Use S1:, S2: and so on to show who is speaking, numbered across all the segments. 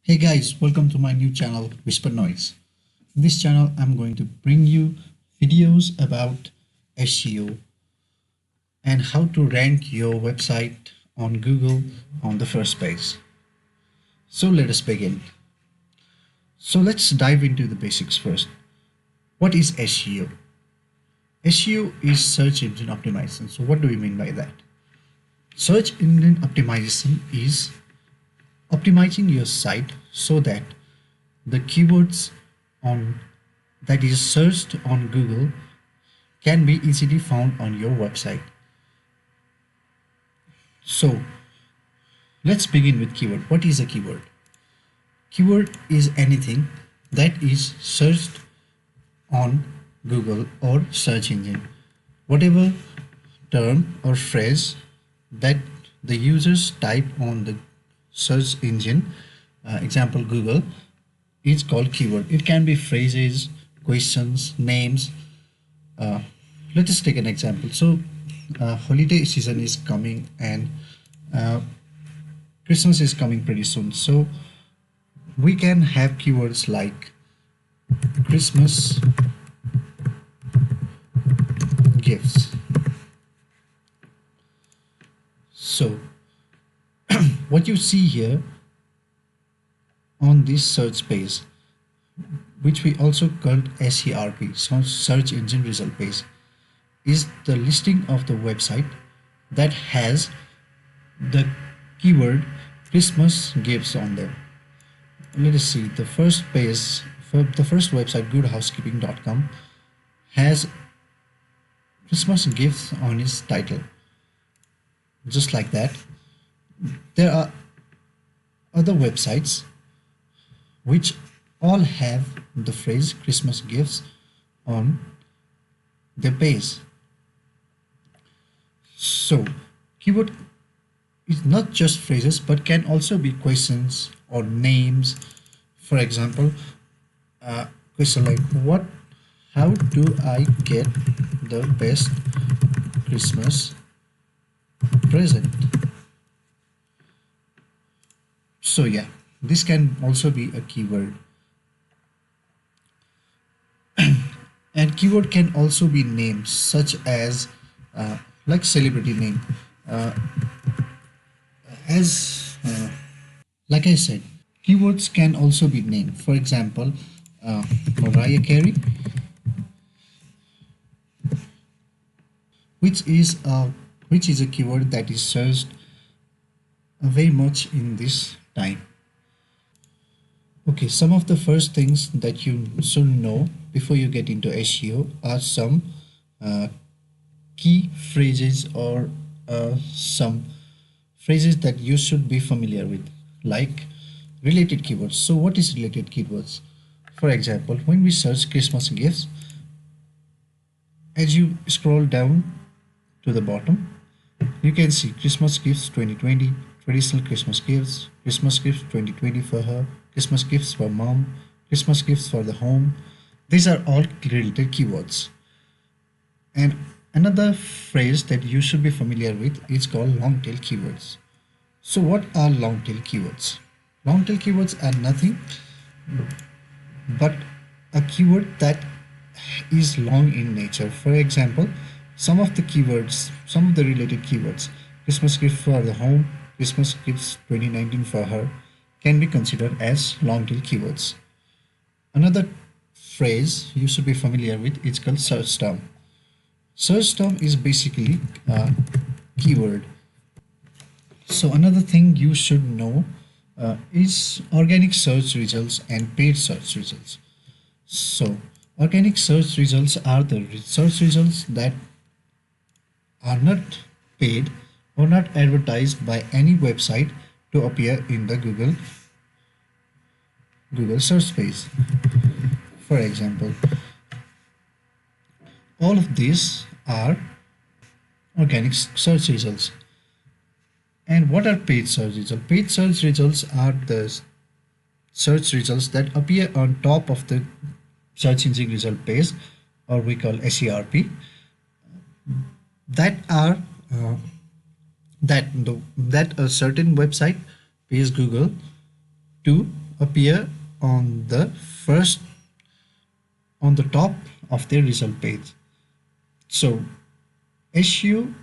S1: Hey guys, welcome to my new channel Whisper Noise. In this channel, I'm going to bring you videos about SEO and how to rank your website on Google on the first page. So let us begin. So let's dive into the basics first. What is SEO? SEO is search engine optimization. So what do we mean by that? Search engine optimization is optimizing your site so that the keywords on that is searched on Google can be easily found on your website. So let's begin with keyword. What is a keyword? Keyword is anything that is searched on Google or search engine. Whatever term or phrase that the users type on the search engine, example Google, is called keyword. It can be phrases, questions, names. Uh, let us take an example. So, holiday season is coming and uh, Christmas is coming pretty soon. So, we can have keywords like Christmas gifts. So, what you see here on this search page, which we also called SERP, so search engine result page, is the listing of the website that has the keyword Christmas gifts on them. Let us see the first page. The first website, goodhousekeeping.com, has Christmas gifts on its title. Just like that, there are other websites which all have the phrase Christmas gifts on their page. So, keyword is not just phrases but can also be questions or names. For example, question like how do I get the best Christmas present? So yeah, this can also be a keyword. And keyword can also be names such as like celebrity name. Uh, as Like I said, keywords can also be named. For example, Mariah Carey, which is a keyword that is searched very much in this time. Okay, some of the first things that you should know before you get into SEO are some uh, key phrases or some phrases that you should be familiar with, like related keywords. So what is related keywords? For example, when we search Christmas gifts, as you scroll down to the bottom, you can see Christmas gifts 2020, traditional Christmas gifts 2020 for her, Christmas gifts for mom, Christmas gifts for the home. These are all related keywords. And another phrase that you should be familiar with is called long tail keywords. So what are long tail keywords? Long tail keywords are nothing but a keyword that is long in nature. For example, some of the related keywords, Christmas gift for the home, Christmas gifts 2019 for her, can be considered as long tail keywords. Another phrase you should be familiar with is called search term. Search term is basically a keyword. So another thing you should know is organic search results and paid search results. So organic search results are the search results that are not paid or not advertised by any website to appear in the Google search page. For example, all of these are organic search results. And what are paid search results? Paid search results are the search results that appear on top of the search engine result page, or we call SERP, that are that a certain website pays Google to appear on the first on the top of their result page. So SEO,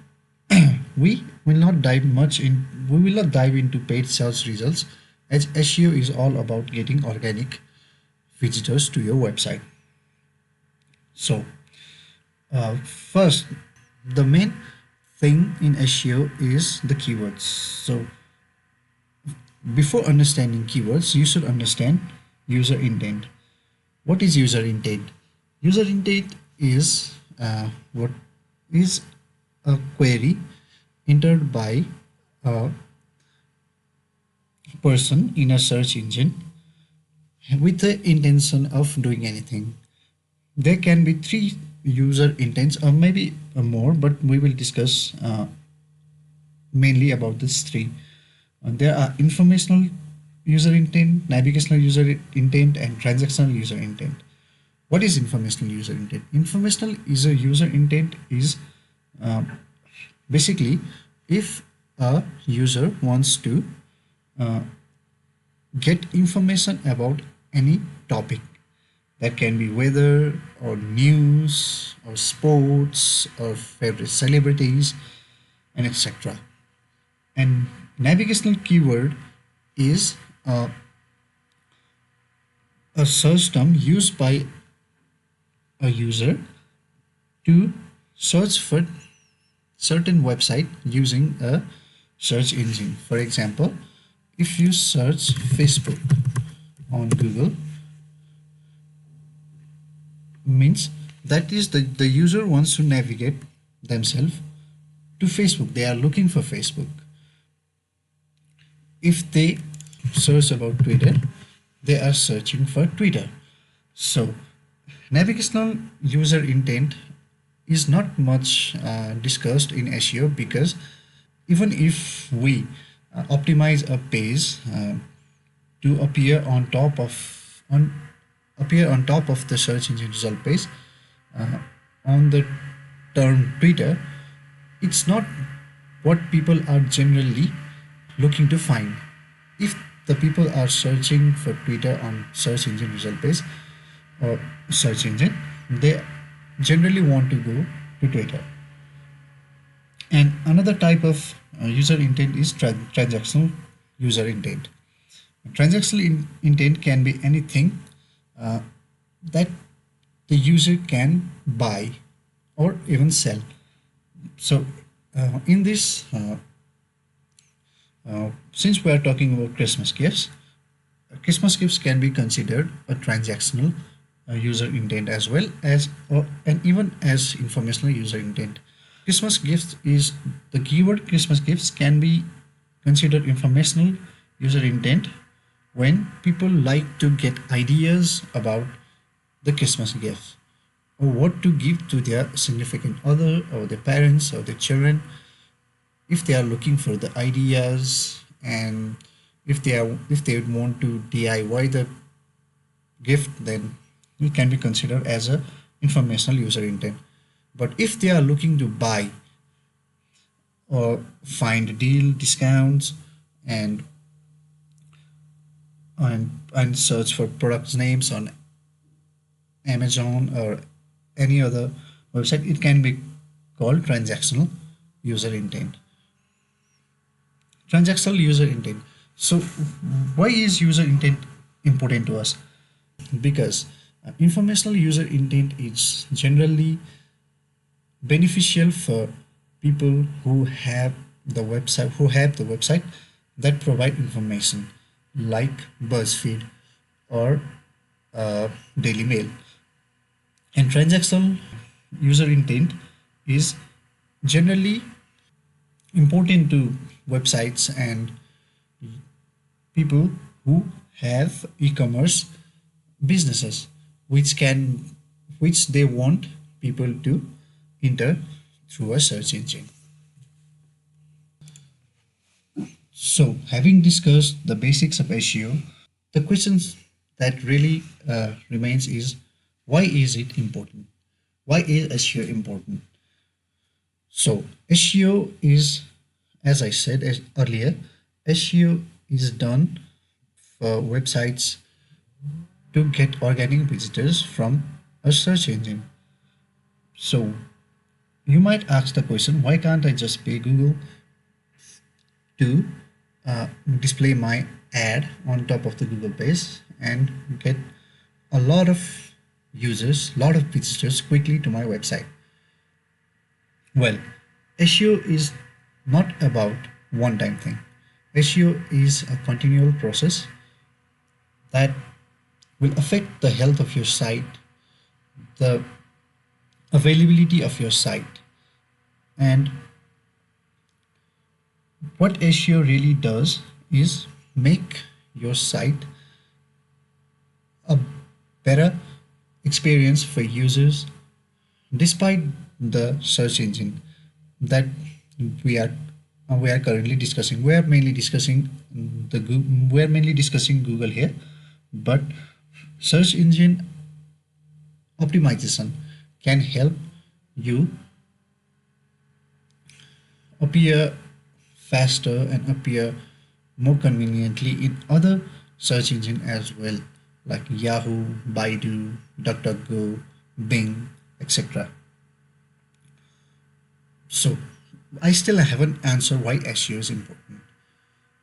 S1: we will not dive much in we will not dive into paid search results, as SEO is all about getting organic visitors to your website. So first, the main thing in SEO is the keywords. So before understanding keywords, you should understand user intent. What is user intent? User intent is what is a query entered by a person in a search engine with the intention of doing anything. There can be three user intents, or maybe more, but we will discuss mainly about these three. There are informational user intent, navigational user intent, and transactional user intent. What is informational user intent? Informational user intent is uh, basically if a user wants to uh, get information about any topic, that can be weather or news or sports or favorite celebrities and etc. And navigational keyword is a search term used by a user to search for certain website using a search engine. For example, if you search Facebook on Google, means that is the user wants to navigate themselves to Facebook. They are looking for Facebook. If they search about Twitter, they are searching for Twitter. So navigational user intent is not much discussed in SEO, because even if we optimize a page to appear on top of the search engine result page uh, on the term Twitter, it's not what people are generally looking to find. If the people are searching for Twitter on search engine result page or search engine, they generally want to go to Twitter. And another type of user intent is transactional user intent. Transactional intent can be anything uh, that the user can buy or even sell. So in this since we are talking about Christmas gifts can be considered a transactional user intent, as well as and even as informational user intent. Christmas gifts is the keyword Christmas gifts can be considered informational user intent when people like to get ideas about the Christmas gifts, or what to give to their significant other or their parents or their children. If they are looking for the ideas, and if they want to DIY the gift, then it can be considered as a informational user intent. But if they are looking to buy or find deal discounts, and and search for products names on Amazon or any other website, it can be called transactional user intent. So why is user intent important to us? Because informational user intent is generally beneficial for people who have the website that provide information, like BuzzFeed or Daily Mail. And transactional user intent is generally important to websites and people who have e-commerce businesses, which they want people to enter through a search engine. So having discussed the basics of SEO, the questions that really remains is, why is it important? Why is SEO important? So SEO is, as I said earlier, SEO is done websites to get organic visitors from a search engine. So you might ask the question, why can't I just pay Google to display my ad on top of the Google page and get a lot of users, lot of visitors quickly to my website? Well, SEO is not about one-time thing. SEO is a continual process that will affect the health of your site, the availability of your site, and what SEO really does is make your site a better experience for users despite the search engine that we are we are currently discussing. We are mainly discussing Google here, but search engine optimization can help you appear faster and appear more conveniently in other search engine as well, like Yahoo, Baidu, DuckDuckGo, Bing, etc. So I still haven't answered why SEO is important.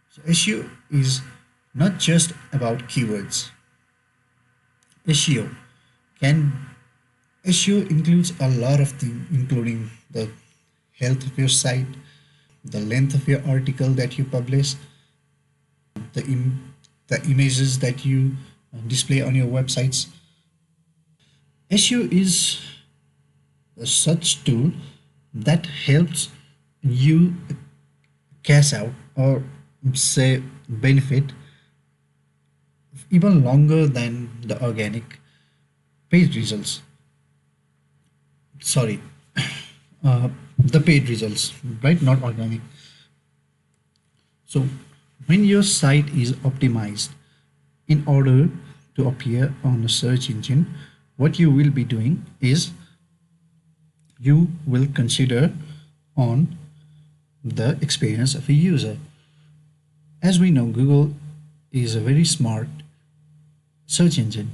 S1: So SEO is not just about keywords. SEO can SEO includes a lot of things, including the health of your site, the length of your article that you publish, the images that you display on your websites. SEO is a such tool that helps you cash out or say benefit even longer than the organic paid results. Sorry, the paid results, right? Not organic. So when your site is optimized in order to appear on a search engine, what you will be doing is you will consider on the experience of a user. As we know, Google is a very smart search engine,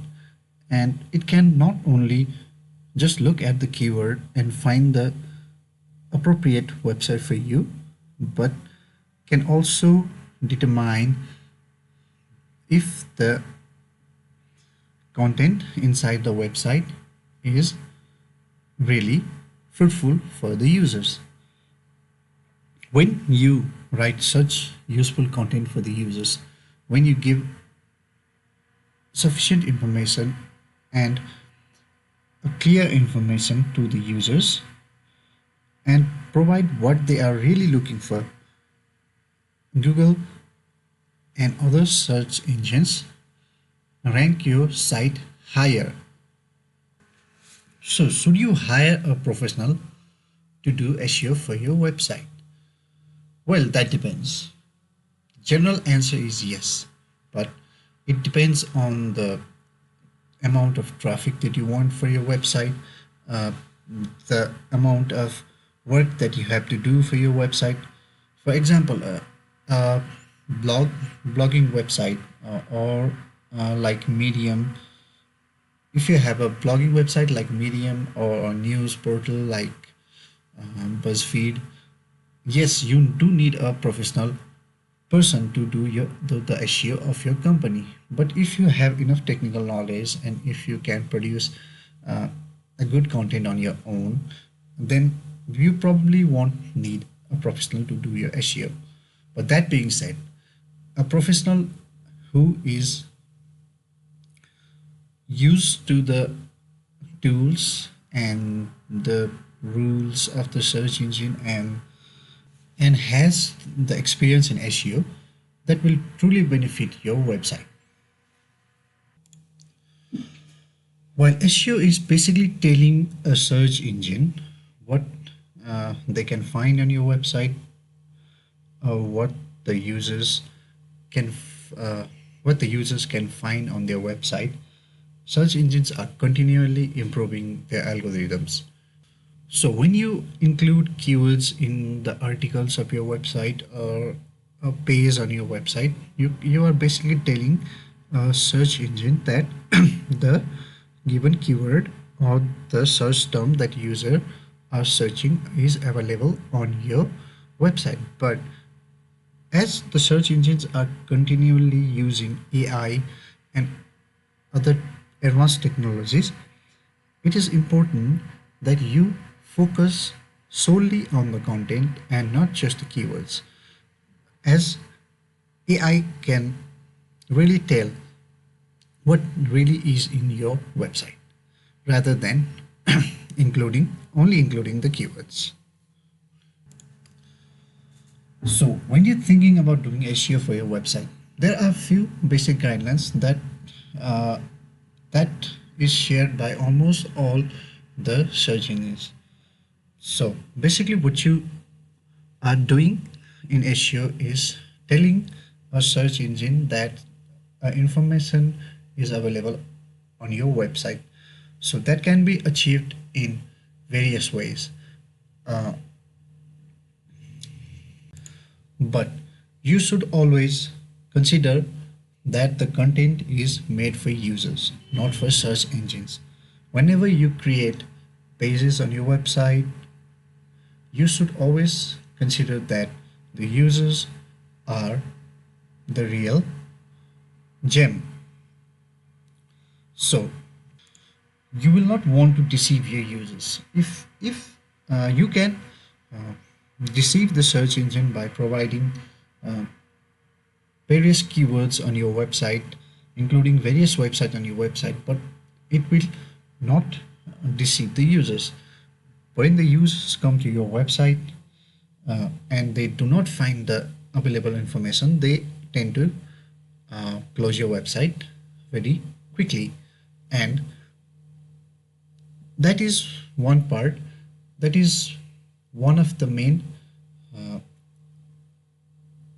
S1: and it can not only just look at the keyword and find the appropriate website for you, but can also determine if the content inside the website is really fruitful for the users. When you write such useful content for the users, when you give sufficient information and a clear information to the users and provide what they are really looking for, Google and other search engines rank your site higher. So should you hire a professional to do SEO for your website? Well, that depends. General answer is yes, but it depends on the amount of traffic that you want for your website, uh, the amount of work that you have to do for your website. For example, a blogging website or like Medium. If you have a blogging website like Medium or a news portal like BuzzFeed, yes, you do need a professional person to do the SEO of your company. But if you have enough technical knowledge and if you can produce uh, a good content on your own, then you probably won't need a professional to do your SEO. But that being said, a professional who is used to the tools and the rules of the search engine and has the experience in SEO, that will truly benefit your website. While SEO is basically telling a search engine what they can find on your website, or can what the users can find on their website, search engines are continually improving their algorithms. So when you include keywords in the articles of your website or a page on your website, you are basically telling a search engine that the given keyword or the search term that user are searching is available on your website. But as the search engines are continually using AI and other advanced technologies, it is important that you focus solely on the content and not just the keywords, as AI can really tell what really is in your website rather than including the keywords. So when you're thinking about doing SEO for your website, there are a few basic guidelines uh, that is shared by almost all the search engines. So basically, what you are doing in SEO is telling a search engine that information is available on your website. So that can be achieved in various ways. Uh, but you should always consider that the content is made for users, not for search engines. Whenever you create pages on your website, you should always consider that the users are the real gem. So you will not want to deceive your users. If you can uh, deceive the search engine by providing uh, various keywords on your website, including various websites on your website, but it will not deceive the users. When the users come to your website and they do not find the available information, they tend to close your website very quickly. And that is one part, that is one of the main uh,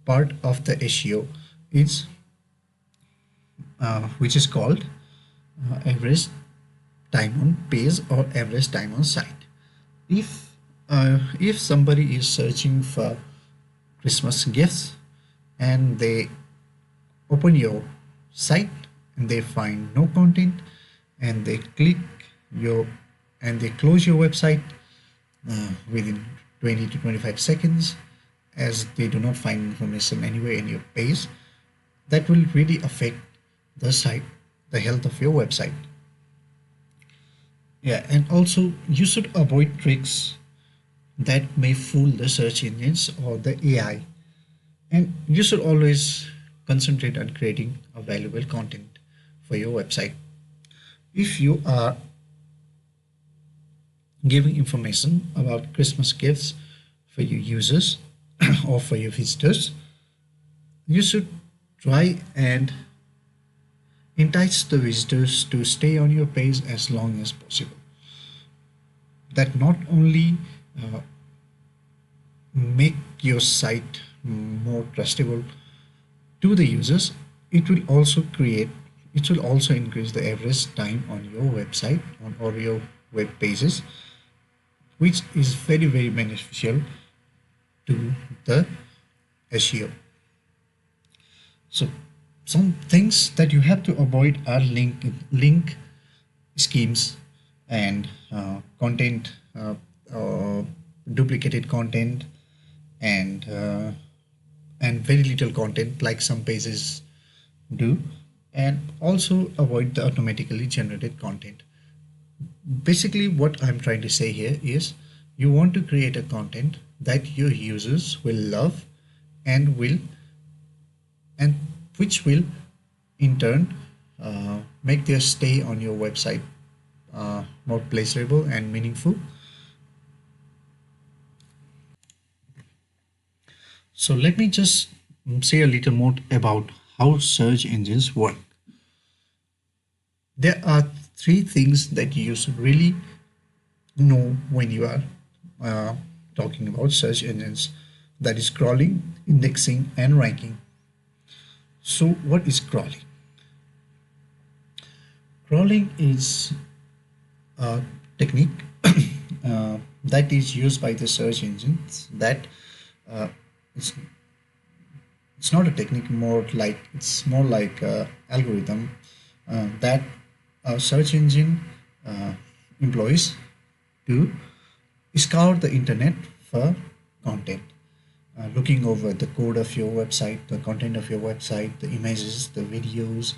S1: part of the SEO is which is called average time on page or average time on site. If somebody is searching for Christmas gifts and they open your site and they find no content and they click your and they close your website within 20 to 25 seconds, as they do not find information anywhere in your page, that will really affect the site, the health of your website. Yeah, and also you should avoid tricks that may fool the search engines or the AI. And you should always concentrate on creating a valuable content for your website. If you are giving information about Christmas gifts for your users or for your visitors, you should try and entice the visitors to stay on your page as long as possible. That not only uh, make your site more trustable to the users, it will also increase the average time on your website on or your web pages, which is very beneficial to the SEO. So some things that you have to avoid are link schemes and content uh, duplicated content and very little content like some pages do, and also avoid the automatically generated content. Basically what I'm trying to say here is you want to create a content that your users will love and will and which will in turn make their stay on your website more pleasurable and meaningful. So let me just say a little more about how search engines work. There are three things that you should really know when you are uh, talking about search engines, that is crawling, indexing, and ranking. So what is crawling? Crawling is a technique that is used by the search engines that uh, is It's not a technique, it's more like a algorithm that a search engine uh, employs to scour the internet for content, looking over the code of your website, the content of your website, the images, the videos,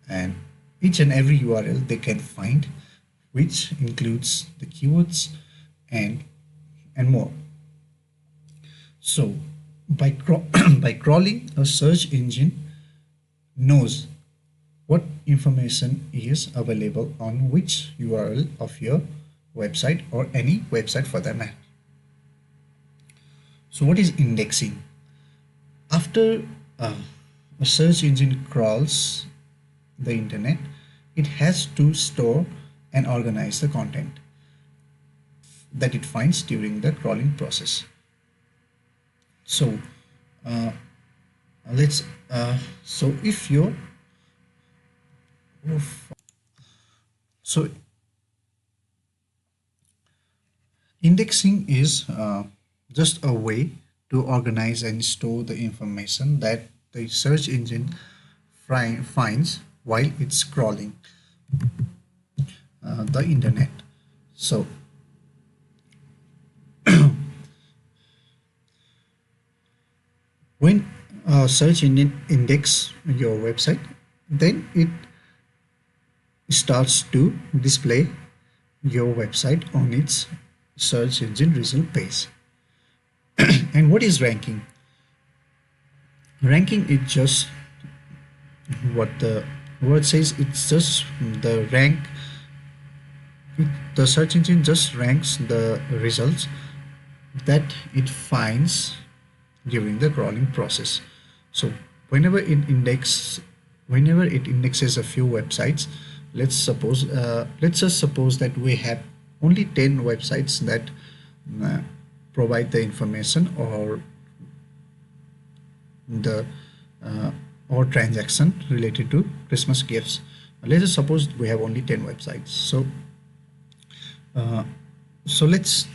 S1: and each and every URL they can find, which includes the keywords and more. So by crawling, a search engine knows what information is available on which URL of your website or any website for that matter. So what is indexing? After a search engine crawls the internet, it has to store and organize the content that it finds during the crawling process. So let's so if you're so indexing is just a way to organize and store the information that the search engine finds while it's scrolling the internet. So when a search engine index your website, then it starts to display your website on its search engine result page. And what is ranking? Ranking is just what the word says, it's just the rank. The search engine just ranks the results that it finds during the crawling process. So whenever it indexes a few websites, let's just suppose that we have only 10 websites that provide the information or the or transaction related to Christmas gifts. Let's just suppose we have only 10 websites. So let's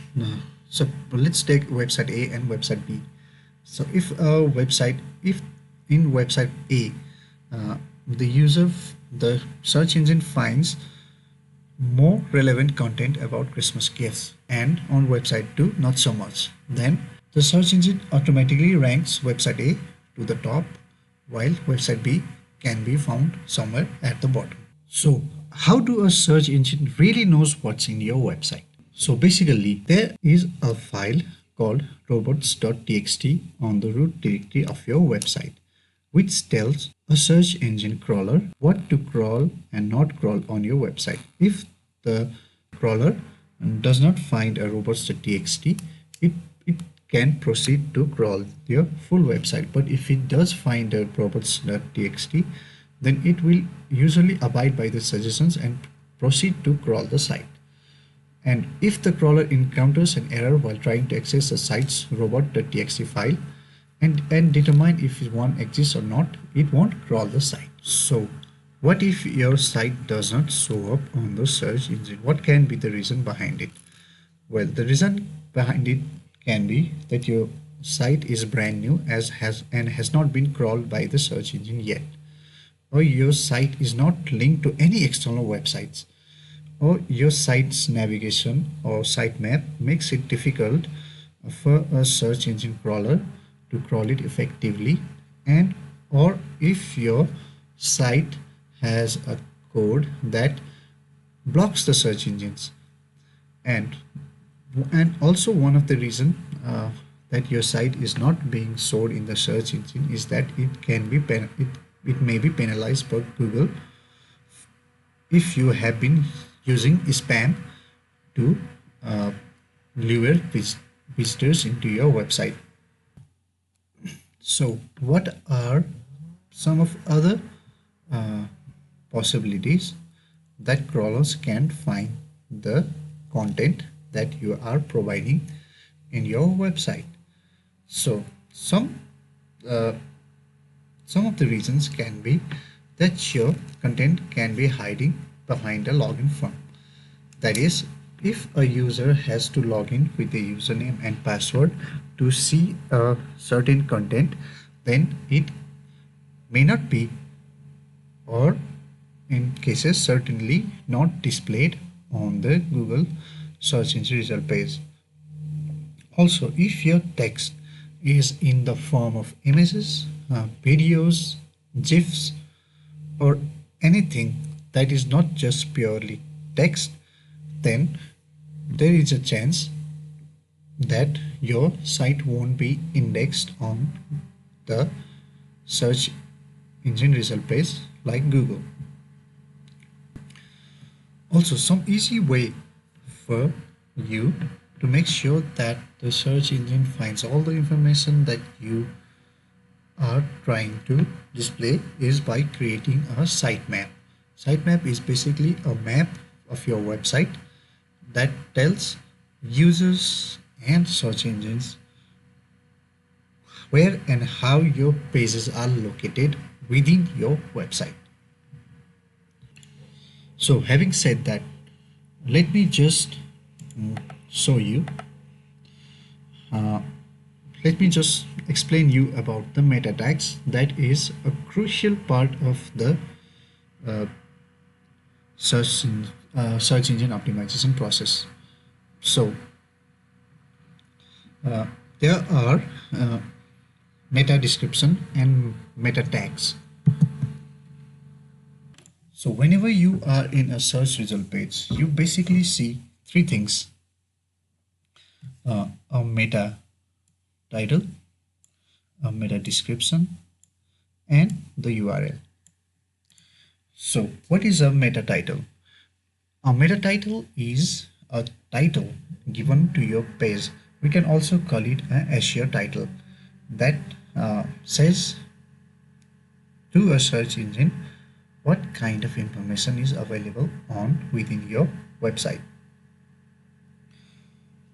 S1: take website A and website B. So if in website A the search engine finds more relevant content about Christmas gifts, and on website 2 not so much, then the search engine automatically ranks website A to the top, while website B can be found somewhere at the bottom. So how do a search engine really knows what's in your website? So basically there is a file called robots.txt on the root directory of your website, which tells a search engine crawler what to crawl and not crawl on your website. If the crawler does not find a robots.txt, it can proceed to crawl your full website. But if it does find a robots.txt, then it will usually abide by the suggestions and proceed to crawl the site. And if the crawler encounters an error while trying to access the site's robot.txt file and determine if one exists or not, it won't crawl the site. So what if your site does not show up on the search engine? What can be the reason behind it? Well, the reason behind it can be that your site is brand new and has not been crawled by the search engine yet, or your site is not linked to any external websites, or your site's navigation or sitemap makes it difficult for a search engine crawler to crawl it effectively, and or if your site has a code that blocks the search engines. And also one of the reason that your site is not being stored in the search engine is that it may be penalized by Google if you have been using spam to lure visitors into your website. So what are some of other possibilities that crawlers can find the content that you are providing in your website? So some of the reasons can be that your content can be hiding behind a login form. That is, if a user has to log in with a username and password to see a certain content, then it may not be, or in cases certainly not displayed on the Google search engine result page. Also, if your text is in the form of images, videos, GIFs, or anything that is not just purely text, then there is a chance that your site won't be indexed on the search engine result page like Google. Also, some easy way for you to make sure that the search engine finds all the information that you are trying to display is by creating a sitemap. Sitemap is basically a map of your website that tells users and search engines where and how your pages are located within your website. So having said that, let me just show you let me just explain you about the meta tags. That is a crucial part of the uh, search engine optimization process. So there are meta description and meta tags. So whenever you are in a search result page, you basically see three things: a meta title, a meta description, and the URL. So what is a meta title? A meta title is a title given to your page. We can also call it an SEO title that says to a search engine what kind of information is available on within your website.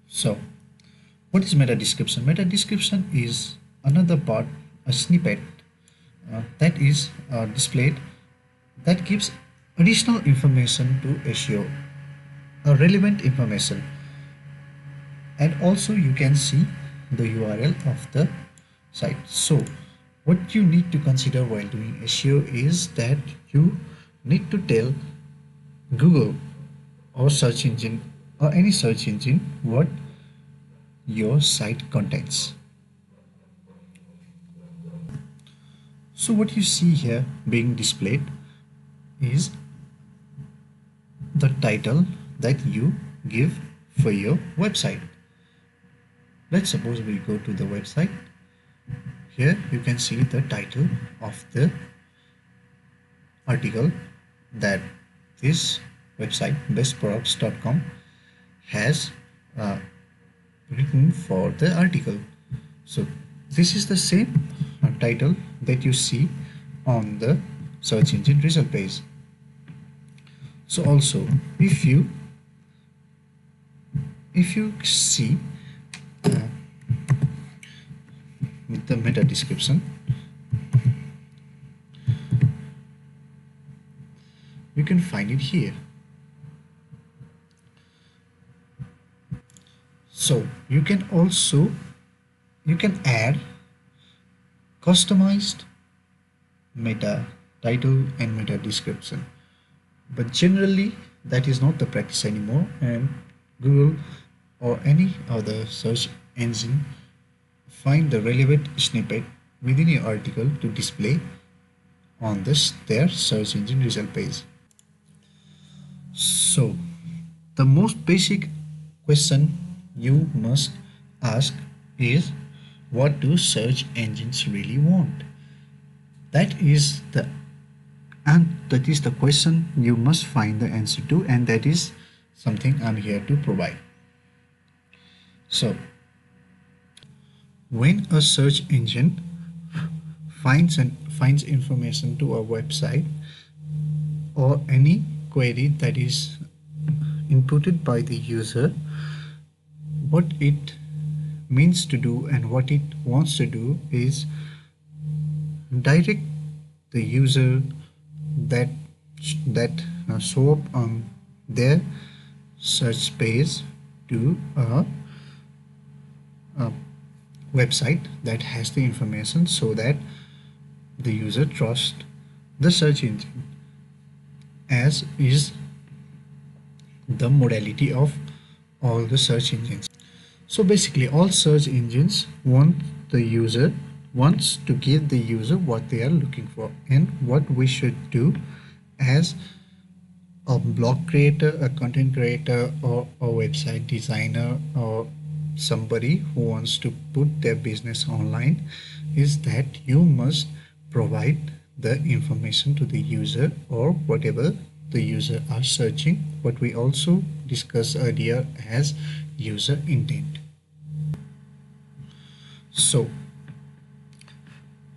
S1: So what is meta description? Meta description is another part, a snippet that is displayed that gives additional information to SEO, relevant information, and also you can see the URL of the site. So what you need to consider while doing SEO is that you need to tell Google or search engine or any search engine what your site contains. So what you see here being displayed is the title that you give for your website. Let's suppose we go to the website. Here you can see the title of the article that this website bestproducts.com has written for the article. So this is the same title that you see on the search engine result page. So also if you see with the meta description, you can find it here. So you can add customized meta title and meta description, but generally that is not the practice anymore, and Google or any other search engine find the relevant snippet within your article to display on their search engine result page. So the most basic question you must ask is, what do search engines really want? That is the question you must find the answer to, and that is something I'm here to provide. So when a search engine finds information to a website or any query that is inputted by the user, what it means to do and what it wants to do is direct the user that show up on their search page to a website that has the information so that the user trusts the search engine, as is the modality of all the search engines. So basically all search engines wants to give the user what they are looking for, and what we should do as a blog creator, a content creator, or a website designer, or somebody who wants to put their business online, is that you must provide the information to the user, or whatever the user are searching, what we also discussed earlier as user intent. So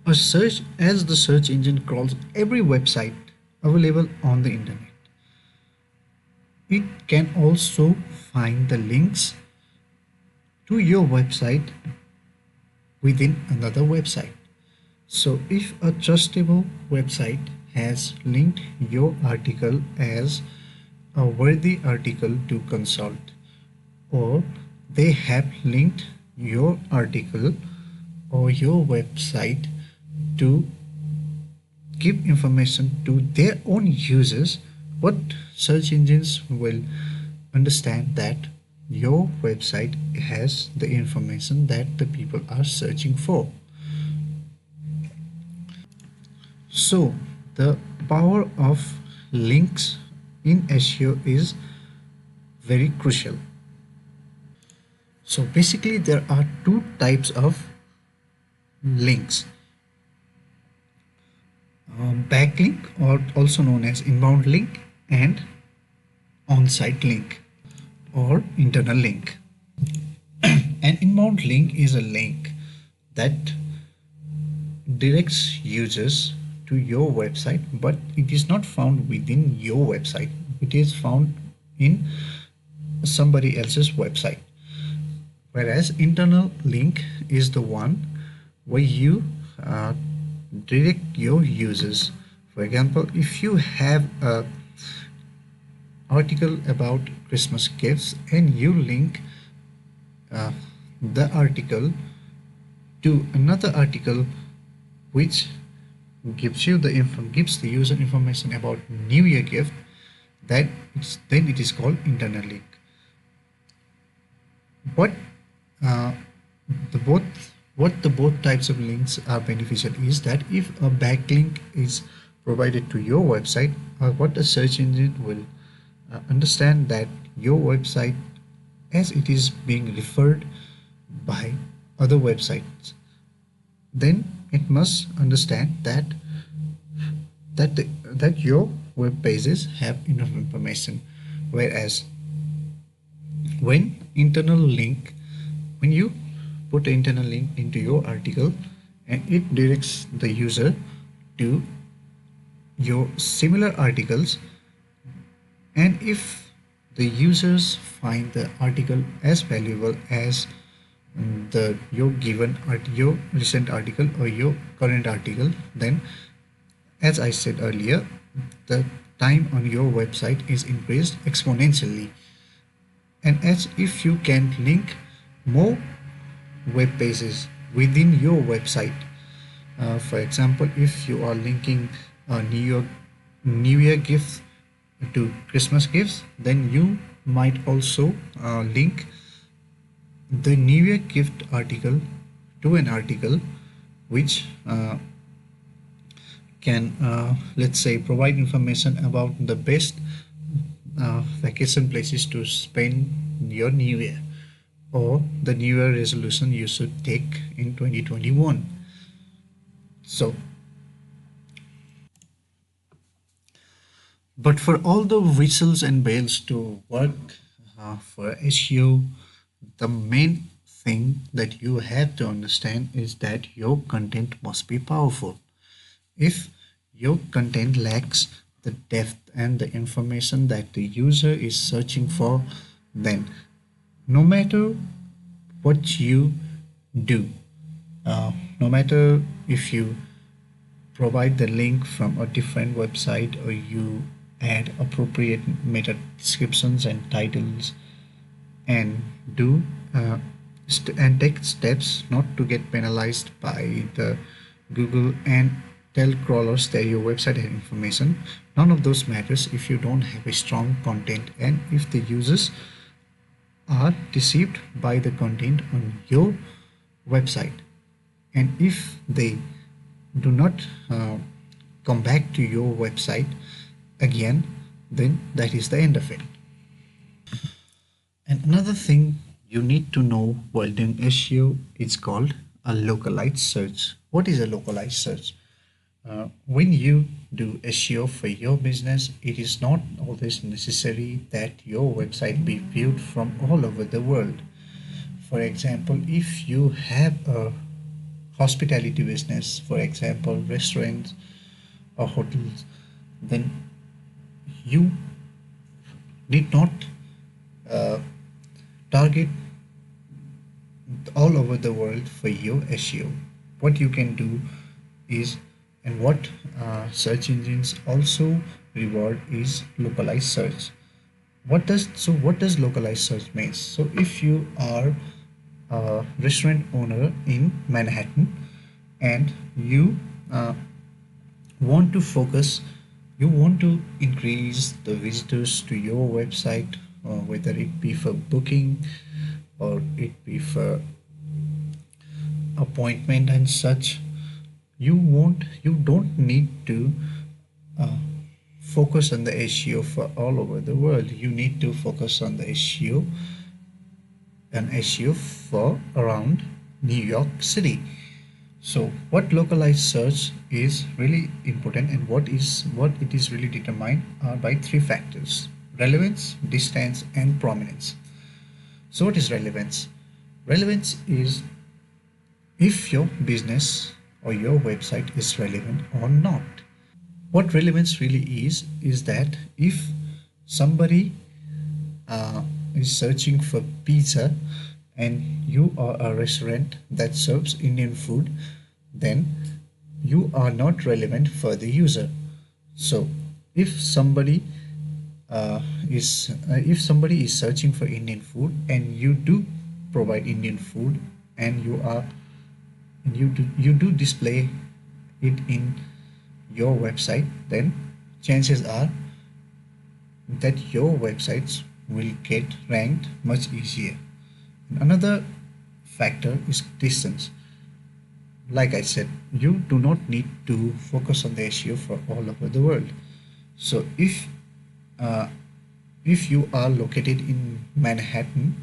S1: as the search engine crawls every website available on the internet, it can also find the links to your website within another website. So if a trustable website has linked your article as a worthy article to consult, or they have linked your article or your website to give information to their own users, what search engines will understand that your website has the information that the people are searching for. So the power of links in SEO is very crucial. So basically there are two types of links. Backlink, or also known as inbound link, and on-site link or internal link. An inbound link is a link that directs users to your website, but it is not found within your website. It is found in somebody else's website. Whereas internal link is the one where you direct your users. For example, if you have a article about Christmas gifts and you link the article to another article which gives the user information about New Year gift, then it is called internal link. What the both types of links are beneficial is that if a backlink is provided to your website, what a search engine will understand that your website, as it is being referred by other websites, then it must understand that your web pages have enough information. Whereas when you put an internal link into your article and it directs the user to your similar articles, and if the users find the article as valuable as your recent article or your current article, then, as I said earlier, the time on your website is increased exponentially. And as if you can link more web pages within your website, for example, if you are linking New Year gifts to Christmas gifts, then you might also link the New Year gift article to an article which can let's say provide information about the best vacation places to spend your New Year, or the New Year resolution you should take in 2021. So, but for all the whistles and bells to work for SEO, the main thing that you have to understand is that your content must be powerful. If your content lacks the depth and the information that the user is searching for, then no matter what you do, no matter if you provide the link from a different website or you add appropriate meta descriptions and titles and do and take steps not to get penalized by the Google and tell crawlers that your website has information. None of those matters if you don't have a strong content and if the users are deceived by the content on your website, and if they do not come back to your website again, then that is the end of it. And another thing you need to know while doing SEO is called a localized search. What is a localized search? When you do SEO for your business, it is not always necessary that your website be viewed from all over the world. For example, if you have a hospitality business, for example, restaurants or hotels, then you need not uh, target all over the world for your SEO. What you can do is, and what search engines also reward is localized search. What does localized search means? So if you are a restaurant owner in Manhattan and you want to focus, you want to increase the visitors to your website, whether it be for booking or it be for appointment and such, you don't need to uh, focus on the SEO for all over the world. You need to focus on the SEO for around New York City. So what localized search is really important, and what it is really determined are by three factors: relevance, distance, and prominence. So what is relevance? Relevance is if your business or your website is relevant or not. What relevance really is that if somebody is searching for pizza and you are a restaurant that serves Indian food, then you are not relevant for the user. So if somebody is searching for Indian food and you do provide Indian food, and you do display it in your website, then chances are that your websites will get ranked much easier. Another factor is distance. Like I said, you do not need to focus on the SEO for all over the world. So uh, if you are located in Manhattan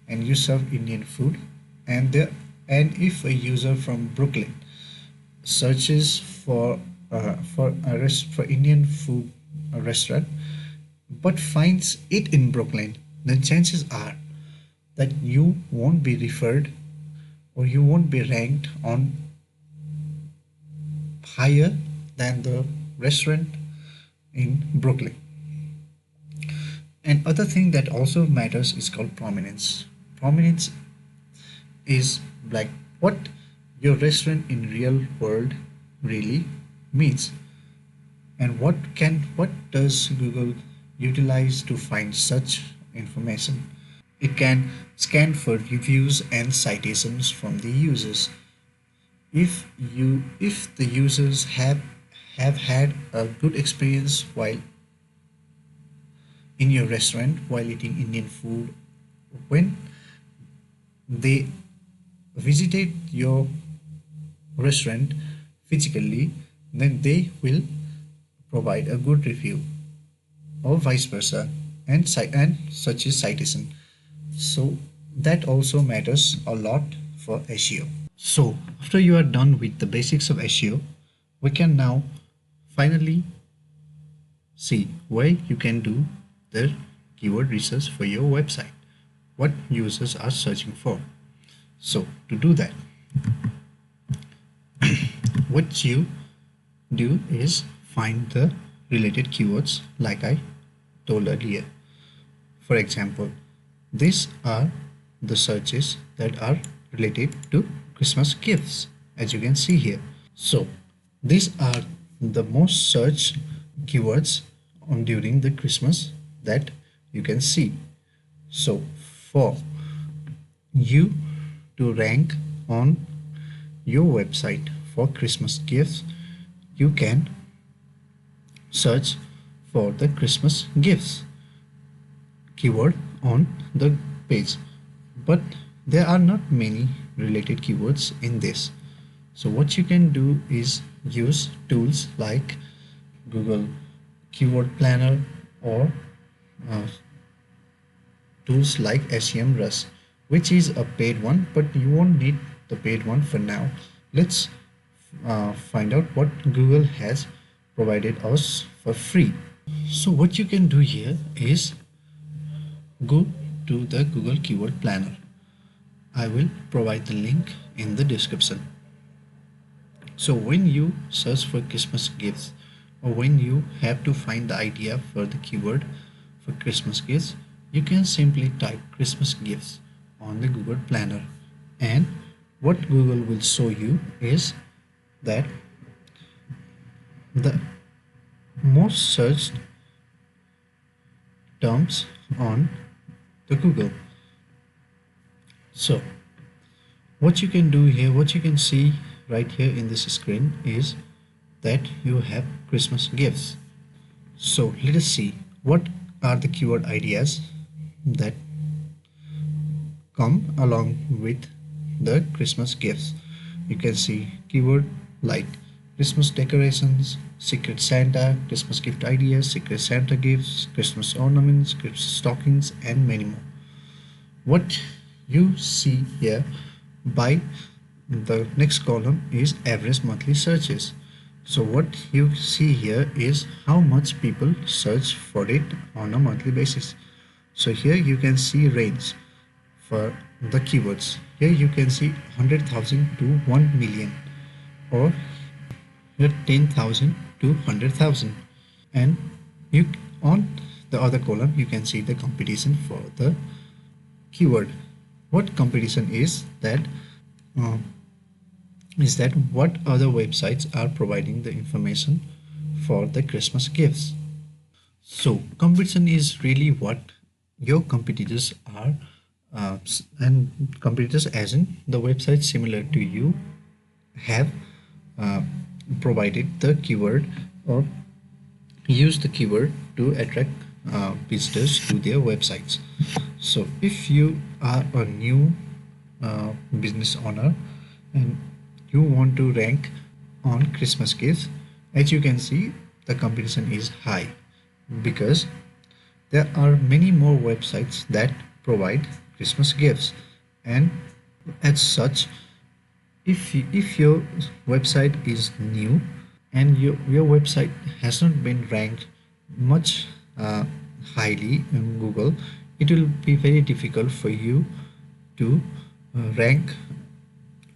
S1: and you serve Indian food, and if a user from Brooklyn searches for Indian food restaurant but finds it in Brooklyn, then chances are that you won't be referred or you won't be ranked on higher than the restaurant in Brooklyn. And other thing that also matters is called prominence. Prominence is like what your restaurant in real world really means, and what does Google utilize to find such information. It can scan for reviews and citations from the users. If the users have had a good experience while in your restaurant while eating Indian food, when they visited your restaurant physically, then they will provide a good review, or vice versa, and such is citation. So that also matters a lot for SEO. So after you are done with the basics of SEO, we can now finally see where you can do the keyword research for your website, what users are searching for. So to do that, what you do is find the related keywords like I told earlier. For example, these are the searches that are related to Christmas gifts, as you can see here. So these are the most searched keywords on during the Christmas that you can see. So for you to rank on your website for Christmas gifts, you can search for the Christmas gifts keyword on the page. But there are not many related keywords in this. So what you can do is use tools like Google Keyword Planner or uh, tools like SEMrush, which is a paid one, but you won't need the paid one for now. Let's find out what Google has provided us for free. So what you can do here is go to the Google Keyword Planner. I will provide the link in the description. So when you search for Christmas gifts, or when you have to find the idea for the keyword for Christmas gifts, you can simply type Christmas gifts on the Google Planner, and what Google will show you is that the most searched terms on the Google. So what you can do here, what you can see right here in this screen is that you have Christmas gifts. So let us see what are the keyword ideas that come along with the Christmas gifts. You can see keyword like Christmas decorations, Secret Santa, Christmas gift ideas, Secret Santa gifts, Christmas ornaments, Christmas stockings, and many more. What you see here by the next column is average monthly searches. So what you see here is how much people search for it on a monthly basis. So here you can see range for the keywords. Here you can see 100,000 to 1 million, or here 10,000 to 100,000. And you on the other column you can see the competition for the keyword. What competition is that? What other websites are providing the information for the Christmas gifts. So competition is really what your competitors are, and competitors as in the websites similar to you have uh, provided the keyword or use the keyword to attract visitors to their websites. So if you are a new business owner and you want to rank on Christmas gifts, as you can see the competition is high because there are many more websites that provide Christmas gifts, and as such if your website is new and your website has not been ranked much highly in Google, it will be very difficult for you to rank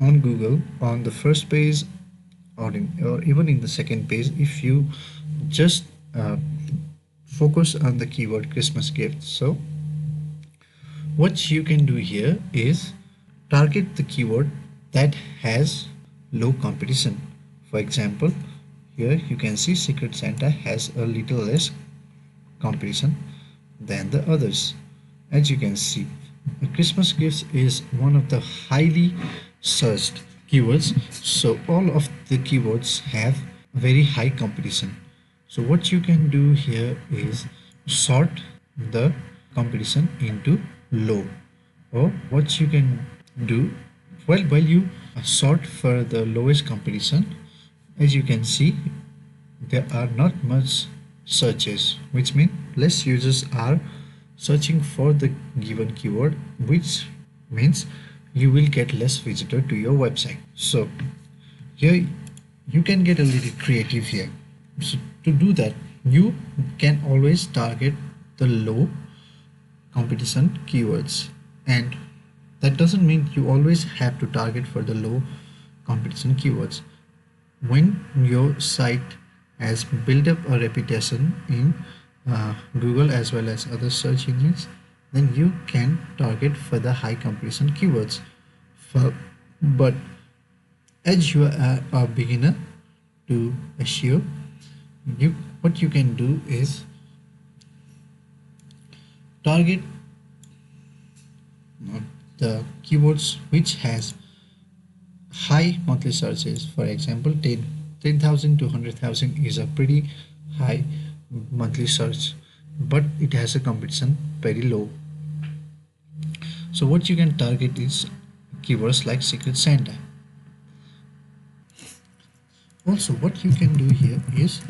S1: on Google on the first page or even in the second page if you just focus on the keyword Christmas gift. So what you can do here is target the keyword that has low competition. For example, here you can see Secret Santa has a little less competition than the others. As you can see, the Christmas gifts is one of the highly searched keywords, so all of the keywords have very high competition. So what you can do here is sort the competition into low, or what you can do while you sort for the lowest competition, as you can see there are not much searches, which means less users are searching for the given keyword, which means you will get less visitor to your website. So here you can get a little creative here. So to do that, you can always target the low competition keywords, and that doesn't mean you always have to target for the low competition keywords. When your site has built up a reputation in Google as well as other search engines, then you can target for the high competition keywords. But as you are a beginner to SEO, what you can do is target the keywords which has high monthly searches. For example, 10,000 to 100,000 is a pretty high monthly search, but it has a competition very low. So what you can target is keywords like Secret Santa. Also, what you can do here is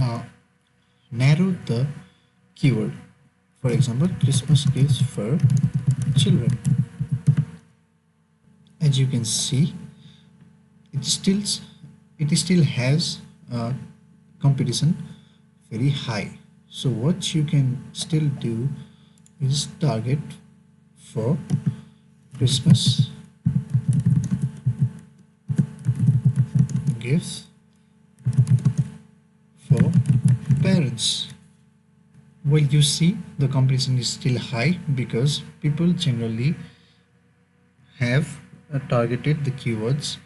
S1: uh, narrow the keyword. For example, Christmas gifts for children. As you can see, it still has competition very high. So what you can still do is target for Christmas gifts for parents. Well, you see the competition is still high because people generally have targeted the keywords.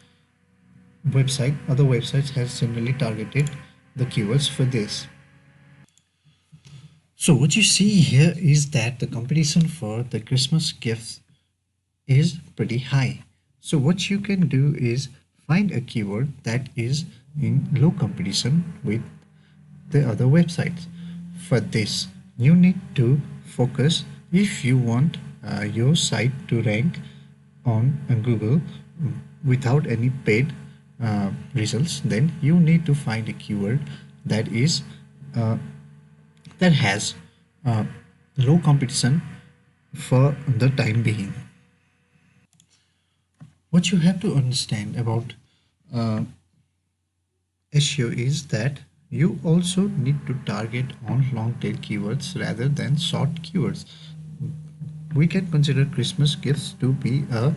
S1: Other websites has generally targeted the keywords for this. So what you see here is that the competition for the Christmas gifts is pretty high. So what you can do is find a keyword that is in low competition with the other websites. For this, you need to focus. If you want your site to rank on Google without any paid results, then you need to find a keyword that is that has low competition for the time being. What you have to understand about uh, SEO is that you also need to target on long tail keywords rather than short keywords. We can consider Christmas gifts to be a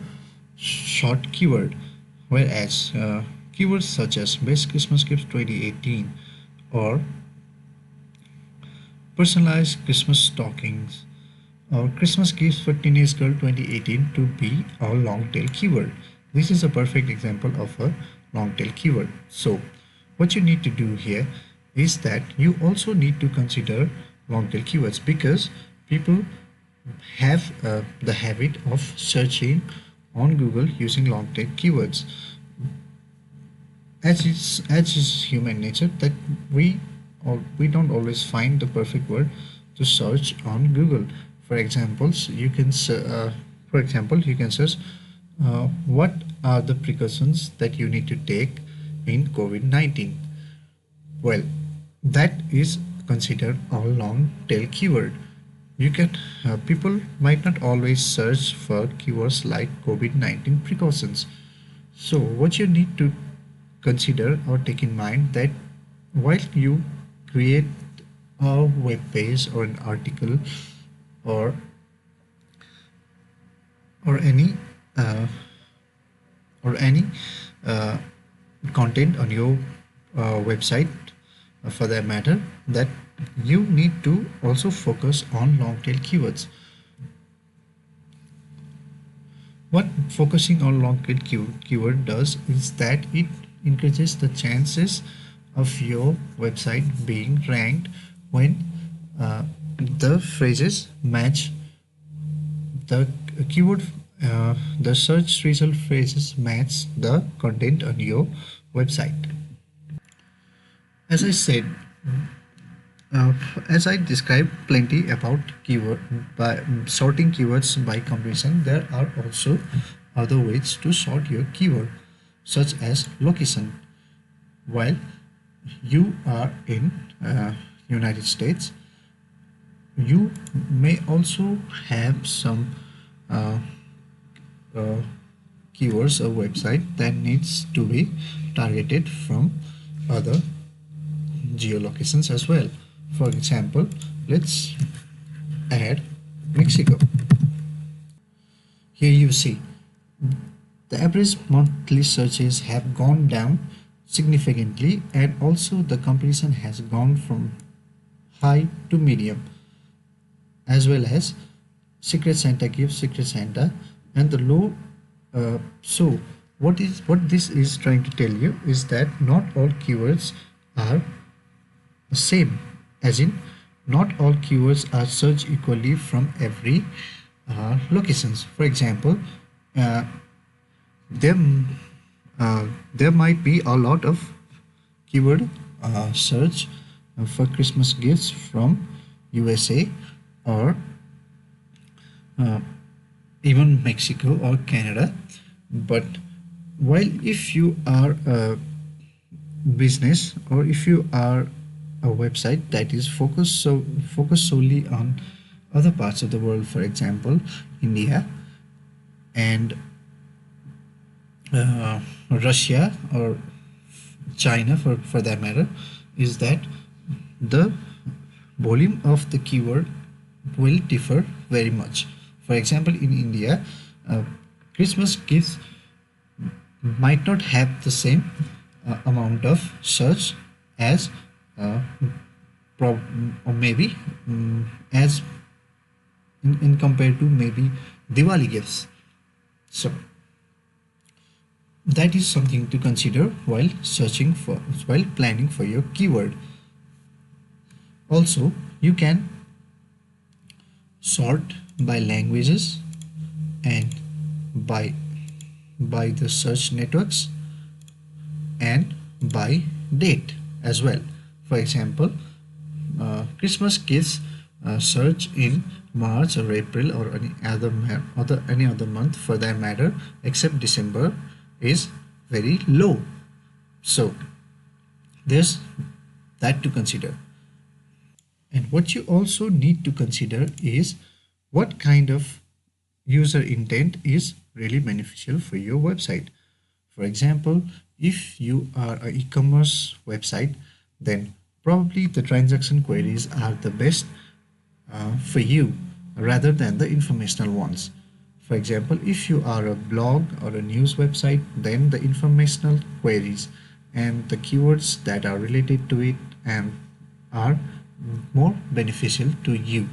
S1: short keyword, whereas keywords such as best Christmas gifts 2018 or personalized Christmas stockings or Christmas gifts for teenage girl 2018 to be a long tail keyword. This is a perfect example of a long tail keyword. So what you need to do here is that you also need to consider long tail keywords because people have the habit of searching on Google using long tail keywords. As is human nature that we don't always find the perfect word to search on Google. For example, you can search what are the precautions that you need to take in COVID-19. Well, that is considered a long tail keyword. You can People might not always search for keywords like COVID-19 precautions. So what you need to consider or take in mind that while you create a web page or an article or or any uh, or any uh, content on your website for that matter, that you need to also focus on long tail keywords. What focusing on long tail keyword does is that it increases the chances of your website being ranked when the phrases match the keyword, the search result phrases match the content on your website. As I said, uh, as I described plenty about keyword by sorting keywords by combination, there are also other ways to sort your keyword, such as location. While you are in United States, you may also have some uh, uh, keywords or website that needs to be targeted from other geolocations as well. For example, let's add Mexico. Here you see the average monthly searches have gone down significantly, and also the competition has gone from high to medium, as well as Secret Santa gives Secret Santa and the low. So what this is trying to tell you is that not all keywords are the same, as in not all keywords are searched equally from every locations. For example, uh, there there might be a lot of keyword search for Christmas gifts from USA or uh, even Mexico or Canada. But while if you are a business or if you are a website that is focused solely on other parts of the world, for example, India and Russia or China for that matter, is that the volume of the keyword will differ very much. For example, in India, uh, Christmas gifts might not have the same amount of search as uh, or maybe as in compared to maybe Diwali gifts. So that is something to consider while planning for your keyword. Also, you can sort by languages and by the search networks and by date as well. For example, Christmas gifts search in March or April or any other month for that matter, except December, is very low. So there's that to consider. And what you also need to consider is what kind of user intent is really beneficial for your website. For example, if you are an e-commerce website, then probably the transaction queries are the best for you rather than the informational ones. For example, if you are a blog or a news website, then the informational queries and the keywords that are related to it and are more beneficial to you.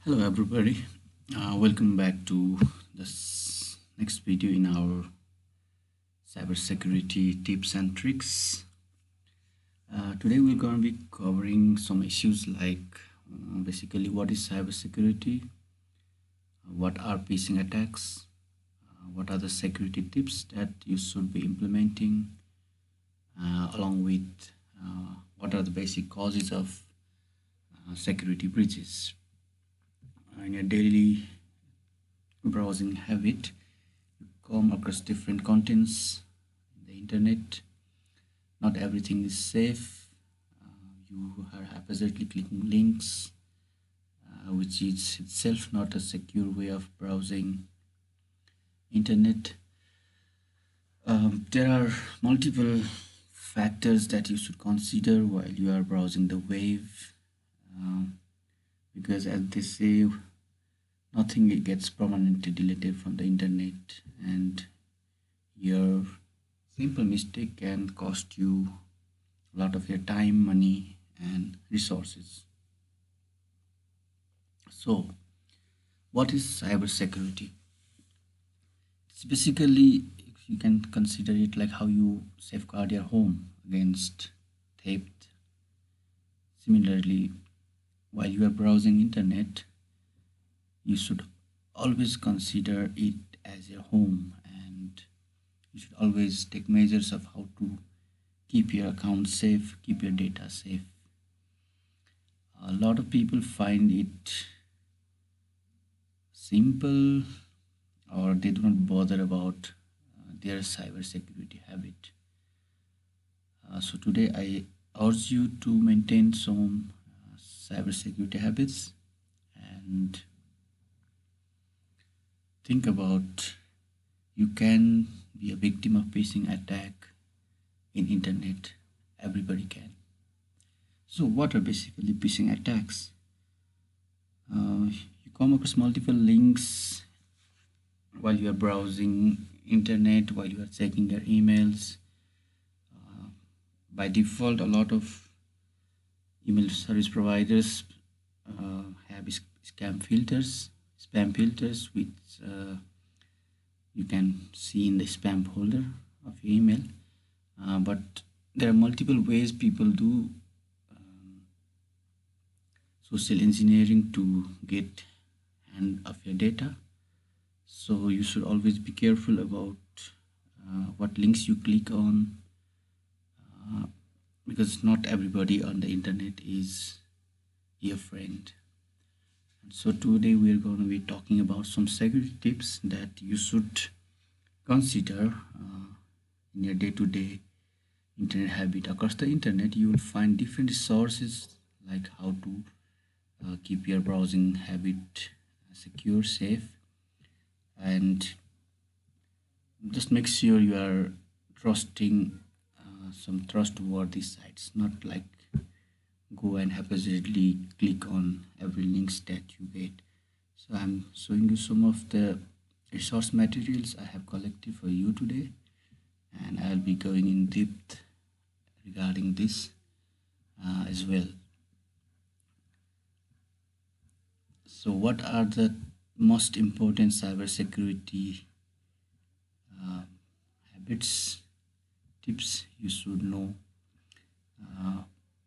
S2: Hello everybody, welcome back to this next video in our cybersecurity tips and tricks. Today we're going to be covering some issues like basically what is cybersecurity, what are phishing attacks, what are the security tips that you should be implementing, along with what are the basic causes of security breaches. In your daily browsing habit, you come across different contents in the internet. Not everything is safe. You are haphazardly clicking links, which is itself not a secure way of browsing internet. There are multiple factors that you should consider while you are browsing the wave, because as they say, nothing gets permanently deleted from the internet, and your simple mistake can cost you a lot of your time, money, and resources. So, what is cybersecurity? It's basically, you can consider it like how you safeguard your home against theft. Similarly, while you are browsing internet, you should always consider it as your home, and you should always take measures of how to keep your account safe, keep your data safe. A lot of people find it simple, or they do not bother about their cybersecurity habit. So today I urge you to maintain some cybersecurity habits and think about, you can be a victim of phishing attack in internet. Everybody can. So what are basically phishing attacks? You come across multiple links while you are browsing internet, while you are checking your emails. By default, a lot of email service providers have spam filters, which you can see in the spam folder of your email. But there are multiple ways people do social engineering to get hand of your data. So you should always be careful about what links you click on, uh, because not everybody on the internet is your friend. And so today we are going to be talking about some security tips that you should consider in your day-to-day internet habit. Across the internet you will find different resources like how to keep your browsing habit secure, safe, and just make sure you are trusting some trustworthy sites, not like go and haphazardly click on every links that you get. So I'm showing you some of the resource materials I have collected for you today, and I'll be going in depth regarding this as well. So what are the most important cybersecurity uh, habits, tips you should know? uh,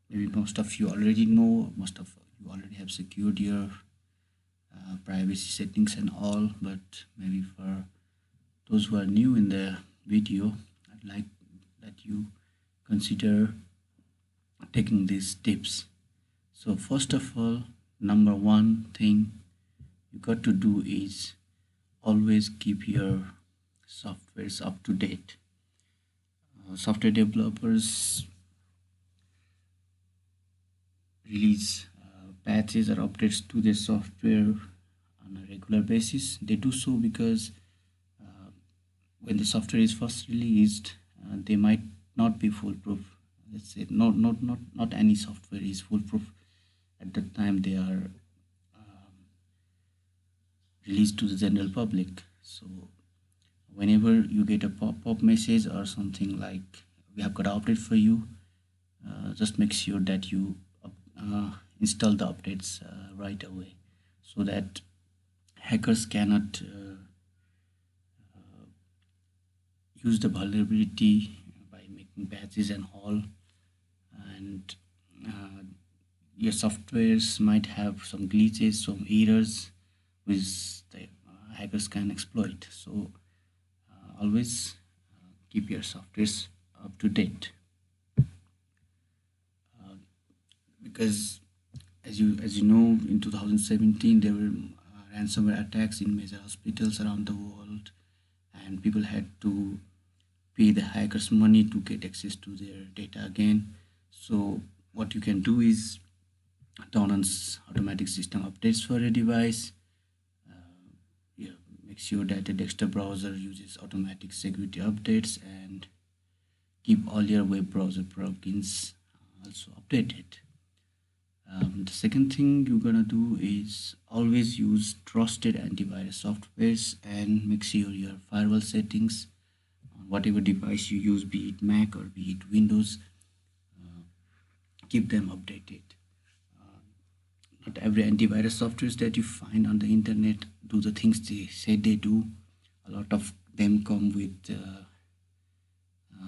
S2: Maybe most of you already know, most of you already have secured your privacy settings and all, but maybe for those who are new in the video, I'd like that you consider taking these tips. So first of all, number one thing you got to do is always keep your softwares up to date. Software developers release patches or updates to their software on a regular basis. They do so because uh, when the software is first released, they might not be foolproof. Let's say not any software is foolproof at the time they are released to the general public. So whenever you get a pop-up message or something like we have got an update for you, just make sure that you uh, install the updates right away, so that hackers cannot use the vulnerability by making patches and all. And uh, your softwares might have some glitches, some errors which the hackers can exploit. So always keep your softwares up to date, uh, because as you know, in 2017 there were ransomware attacks in major hospitals around the world, and people had to pay the hackers money to get access to their data again. So what you can do is turn on automatic system updates for a device. Yeah, make sure that the desktop browser uses automatic security updates, and keep all your web browser plugins also updated. The second thing you're gonna do is always use trusted antivirus softwares, and make sure your firewall settings on whatever device you use, be it Mac or be it Windows, keep them updated. Uh, Not every antivirus softwares that you find on the internet do the things they say they do. A lot of them come with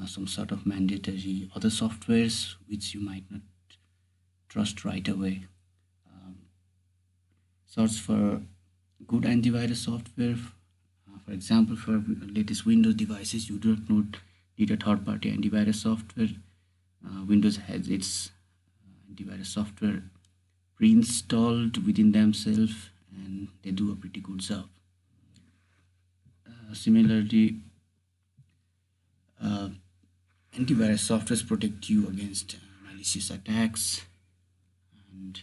S2: some sort of mandatory other softwares which you might not trust right away. Um, Search for good antivirus software. For example, for latest Windows devices, you do not need a third-party antivirus software. Windows has its antivirus software pre-installed within themselves, and they do a pretty good job. Similarly, uh, antivirus softwares protect you against malicious attacks, and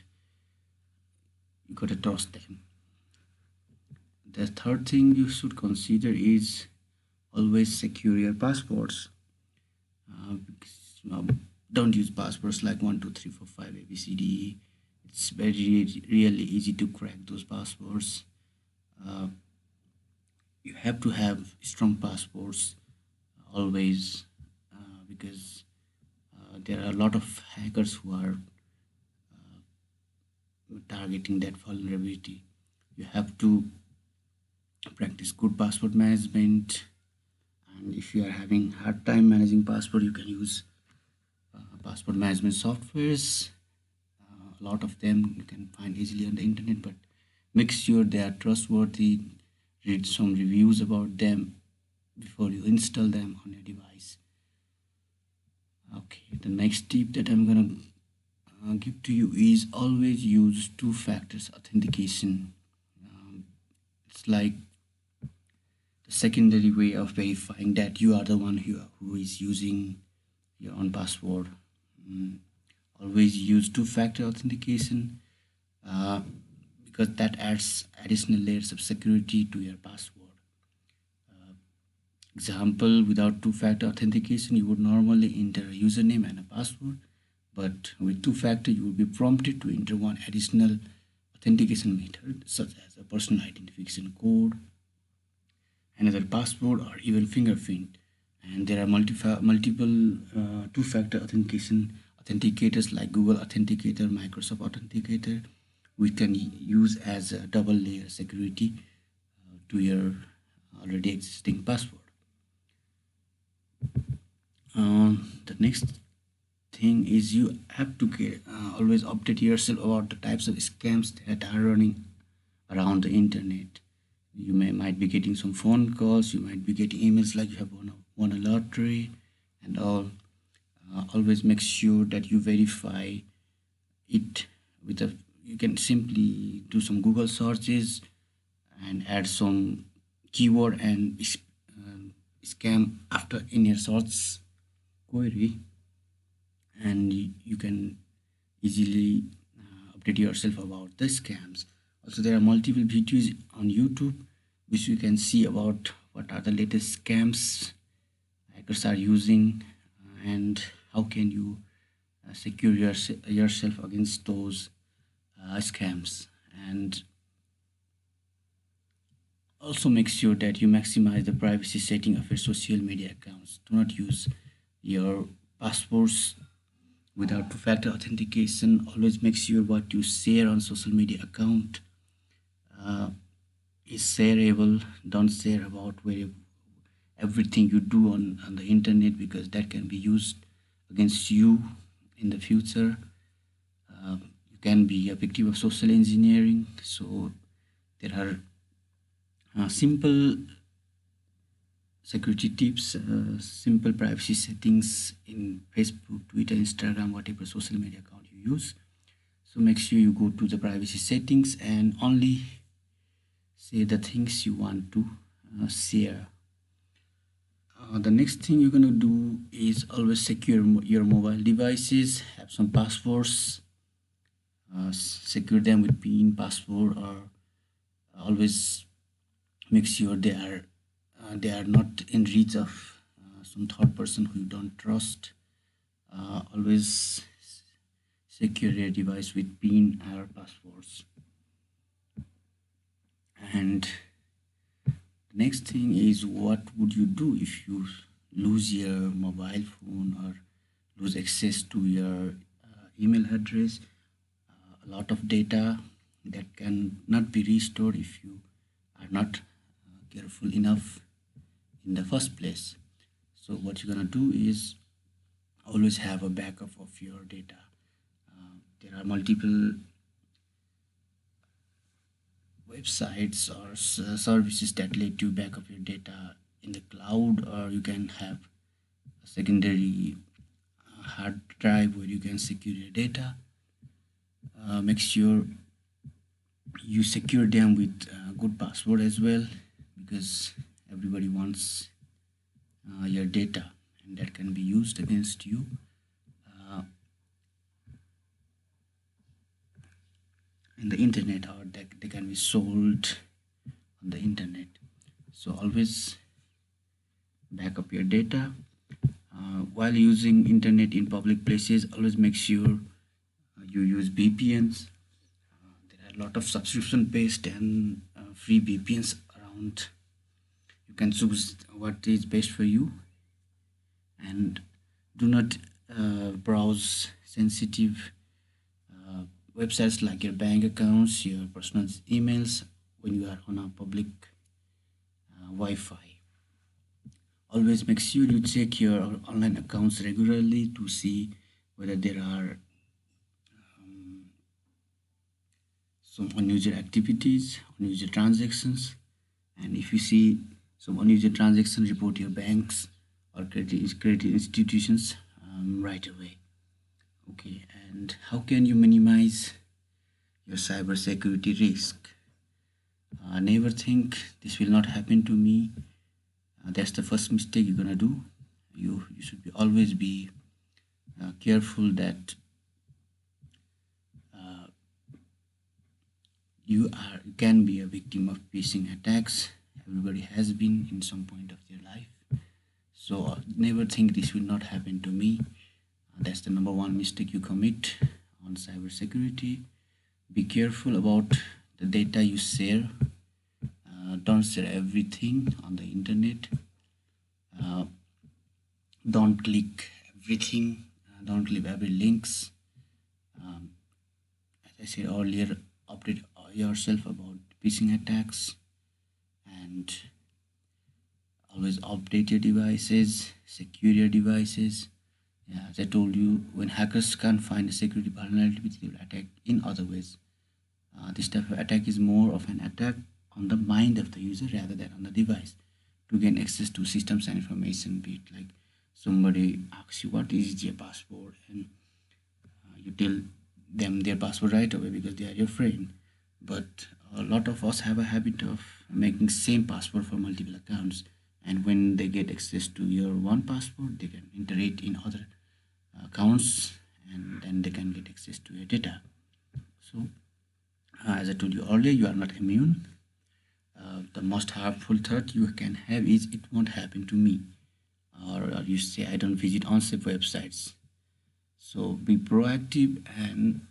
S2: you gotta trust them. The third thing you should consider is always secure your passwords. Because, don't use passwords like 1234 5 ABCD. It's very really easy to crack those passwords. Uh, you have to have strong passwords always, because there are a lot of hackers who are targeting that vulnerability. You have to practice good password management, and if you are having hard time managing password, you can use password management softwares a lot of them you can find easily on the internet, but make sure they are trustworthy. Read some reviews about them before you install them on your device. Okay, the next tip that I'm gonna give to you is always use two factors authentication. It's like the secondary way of verifying that you are the one who is using your own password. Mm, Always use two-factor authentication uh, because that adds additional layers of security to your password. Example, without two-factor authentication, you would normally enter a username and a password, but with two-factor, you will be prompted to enter one additional authentication method, such as a personal identification code, another password, or even fingerprint. And there are multiple two-factor authentication authenticators like Google Authenticator, Microsoft Authenticator, we can use as a double layer security to your already existing password. The next thing is you have to always update yourself about the types of scams that are running around the internet. You might be getting some phone calls, you might be getting emails like you have won a lottery and all. Always make sure that you verify it with a, you can simply do some Google searches and add some keyword and scam after in your search query, and you can easily update yourself about the scams. Also, there are multiple videos on YouTube which you can see about what are the latest scams hackers are using and how can you secure yourself against those scams. And also make sure that you maximize the privacy setting of your social media accounts. Do not use your passwords without two-factor authentication. Always make sure what you share on social media account uh, is shareable. Don't share about where everything you do on the internet, because that can be used against you in the future. You can be a victim of social engineering. So there are simple security tips, simple privacy settings in Facebook, Twitter, Instagram, whatever social media account you use. So make sure you go to the privacy settings and only say the things you want to share. The next thing you're gonna do is always secure your mobile devices. Have some passwords, secure them with PIN, password, or always make sure they are not in reach of some third person who you don't trust. Always secure your device with PIN or passwords. And the next thing is, what would you do if you lose your mobile phone or lose access to your email address? A lot of data that can not be restored if you are not careful enough in the first place. So what you're gonna do is always have a backup of your data. There are multiple websites or services that let you back up your data in the cloud, or you can have a secondary hard drive where you can secure your data. Make sure you secure them with good password as well, because everybody wants your data and that can be used against you. uh, in the internet, or they can be sold on the internet. So always back up your data. While using internet in public places, always make sure you use VPNs. There are a lot of subscription based and free VPNs around. You can choose what is best for you, and do not browse sensitive websites like your bank accounts, your personal emails when you are on a public Wi-Fi. Always make sure you check your online accounts regularly to see whether there are some unusual activities, unusual transactions, and if you see some unusual transactions, report your banks or credit institutions right away. Okay, and how can you minimize your cybersecurity risk? Never think this will not happen to me. That's the first mistake you're gonna do. You should be always be careful that you can be a victim of phishing attacks. Everybody has been in some point of their life. So never think this will not happen to me. That's the number one mistake you commit on cybersecurity. Be careful about the data you share. Don't share everything on the internet. Uh, don't click everything. Don't leave every links. Um, as I said earlier, update yourself about phishing attacks and always update your devices, secure your devices. Yeah, as I told you, when hackers can't find a security vulnerability, they will attack in other ways. This type of attack is more of an attack on the mind of the user rather than on the device to gain access to systems and information. Be it like somebody asks you what is your password, and you tell them their password right away because they are your friend. But a lot of us have a habit of making same password for multiple accounts, and when they get access to your one password, they can enter it in other accounts, and then they can get access to your data. So as I told you earlier, you are not immune. The most harmful threat you can have is it won't happen to me, or you say I don't visit unsafe websites. So be proactive and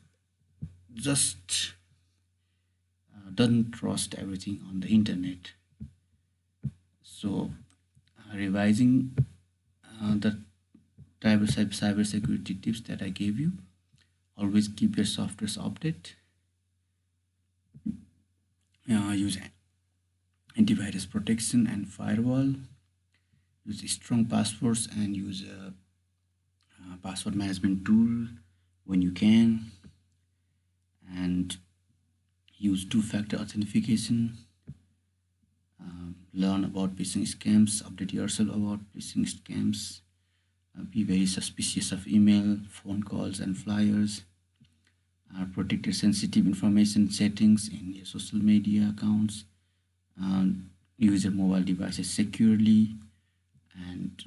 S2: just don't trust everything on the internet. So revising the cyber security tips that I gave you. Always keep your software update. Use antivirus protection and firewall. Use strong passwords and use a password management tool when you can, and use two-factor authentication. Learn about phishing scams, update yourself about phishing scams. Be very suspicious of email, phone calls, and flyers. Protect your sensitive information settings in your social media accounts. Use your mobile devices securely, and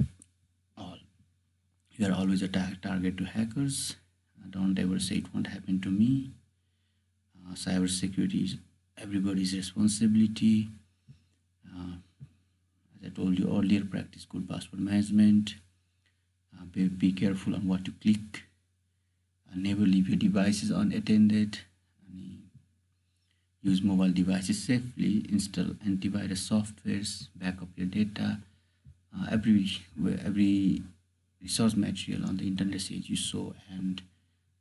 S2: all. You are always a target to hackers. Don't ever say it won't happen to me. Cybersecurity is everybody's responsibility. As I told you earlier, practice good password management. Be careful on what you click. Never leave your devices unattended. Use mobile devices safely. Install antivirus softwares. Back up your data. Every resource material on the internet says you saw, and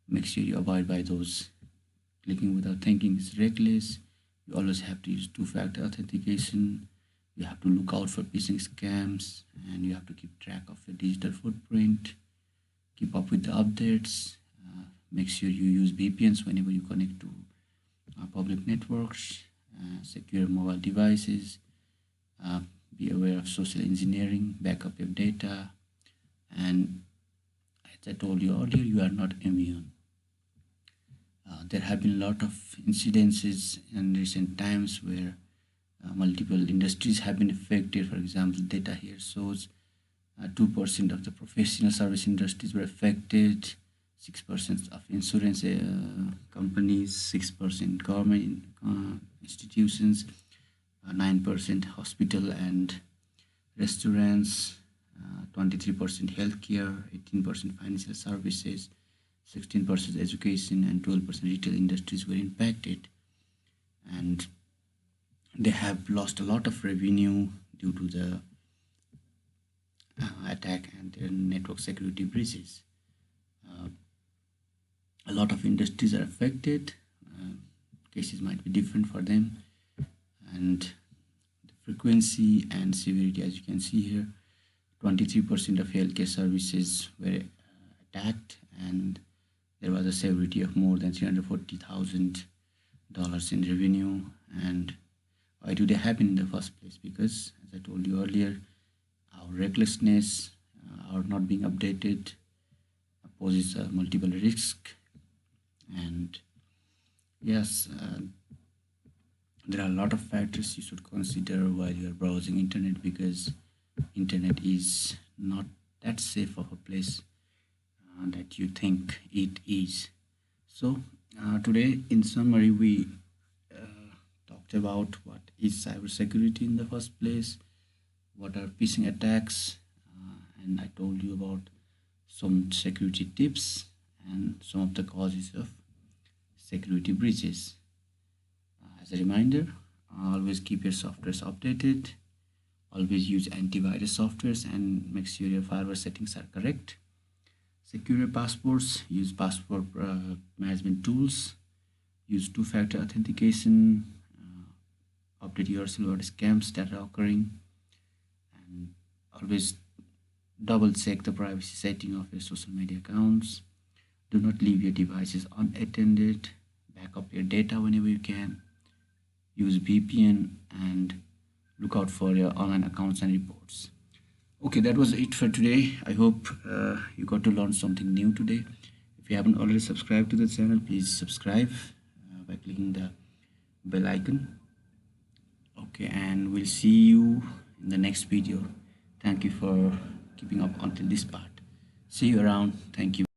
S2: make sure you abide by those. Clicking without thinking is reckless. You always have to use two-factor authentication. You have to look out for phishing scams, and you have to keep track of your digital footprint. Keep up with the updates. Make sure you use VPNs whenever you connect to public networks. Secure mobile devices. Be aware of social engineering. Back up your data. And as I told you earlier, you are not immune. There have been a lot of incidences in recent times where multiple industries have been affected. For example, data here shows 2% of the professional service industries were affected, 6% of insurance companies, 6% government institutions, 9% hospital and restaurants, 23% healthcare, 18% financial services, 16% education, and 12% retail industries were impacted. And they have lost a lot of revenue due to the attack and their network security breaches. A lot of industries are affected. Cases might be different for them, and the frequency and severity, as you can see here, 23% of healthcare services were attacked, and there was a severity of more than 340,000 dollars in revenue. And why do they happen in the first place? Because as I told you earlier, our recklessness, our not being updated poses multiple risks. And yes, there are a lot of factors you should consider while you are browsing internet, because internet is not that safe of a place that you think it is. So today in summary we talked about what is cybersecurity in the first place, what are phishing attacks, and I told you about some security tips and some of the causes of security breaches. As a reminder, always keep your softwares updated, always use antivirus softwares, and make sure your firewall settings are correct. Secure your passports, use passport management tools, use two-factor authentication, update yourself about scams that are occurring, and always double check the privacy setting of your social media accounts. Do not leave your devices unattended. Back up your data whenever you can. Use VPN and look out for your online accounts and reports. Okay, that was it for today. I hope you got to learn something new today. If you haven't already subscribed to the channel, please subscribe by clicking the bell icon. Okay, and we'll see you in the next video. Thank you for keeping up until this part. See you around. Thank you.